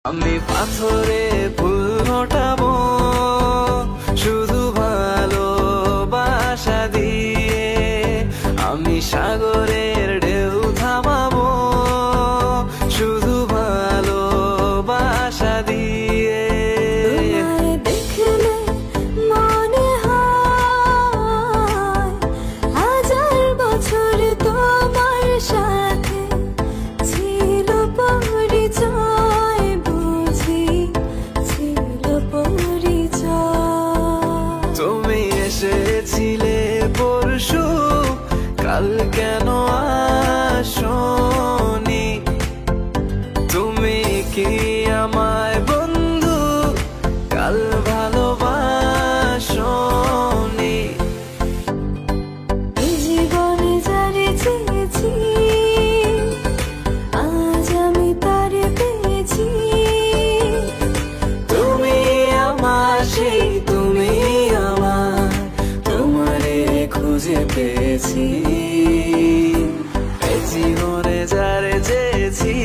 আমি পাথরে ফুল ফোটাবো শুধু ভালোবাসা দিয়ে, আমি সাগরের ঢেউ থামাবো শুধু ভালোবাসা দিয়ে। দেখলে মনে হয় হাজার বছর তোমার সাথে ছিল পরিচয়, বুঝি ছিল পরিচয়। তুমি এসেছিলে পরশু, কাল কেন আসোনি? তুমি কি আমায় বন্ধু কাল ভালোবাসোনি? এই জীবনে যারে চেয়েছি আজ আমি তারে পেয়েছি। তুমি আমার সেই, তুমি আমার, তোমারে খুঁজে পেয়েছি। এই জীবনে যারে চেয়েছি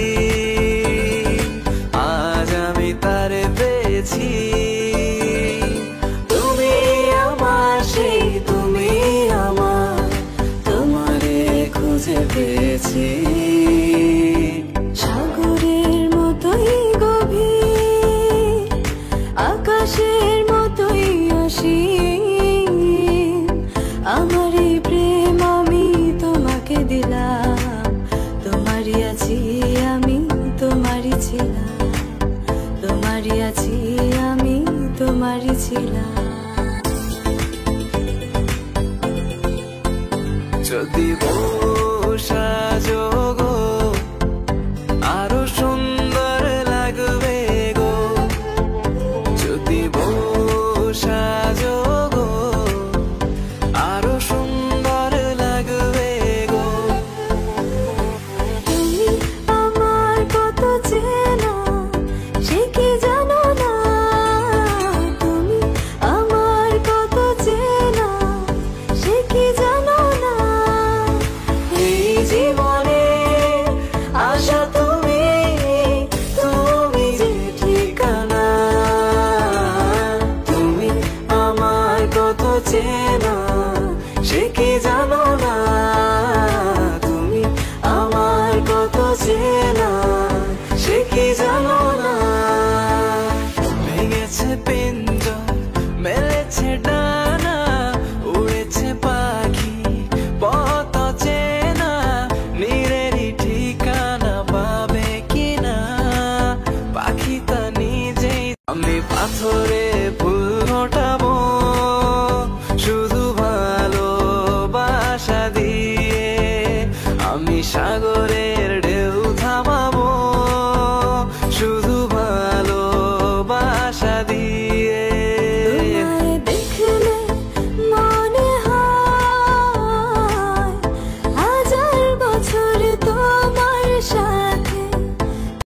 আজ আমি তারে পেয়েছি। তুমি আমার সেই, তুমি আমার, তোমারে খুঁজে পেয়েছি। সাগরের মতোই গভীর, আকাশের মতোই অসীম, আমার এই প্রেম আমি তোমাকে দিলাম। তোমারই আছি আমি, তোমারই ছিলাম, তোমারই আছি আমি, তোমারই ছিলাম। যদি বসা যোগো আরো সুন্দর লাগবে গো, যদি বসা যোগো আরো সুন্দর লাগবে গো। তুমি আমার কত চেনা সে কি জানো না, তুমি আমার কত চেনা সে কি জানো না। এই জীবনে আশা তুমি, তুমি যে ঠিকানা, তুমি আমার কত চেনা সে কি জানো না, তুমি আমার কত চেনা সে কি জানো না। ভেঙেছে পিঞ্জর, মেলেছে ডানা, উড়েছে পাখি পথ চেনা, নীরেরই ঠিকানা পাবে কিনা পাখি তা নিজেই। আমি পাথরে ফুল ফোটাবো শুধু ভালোবাসা দিয়ে, আমি সাগর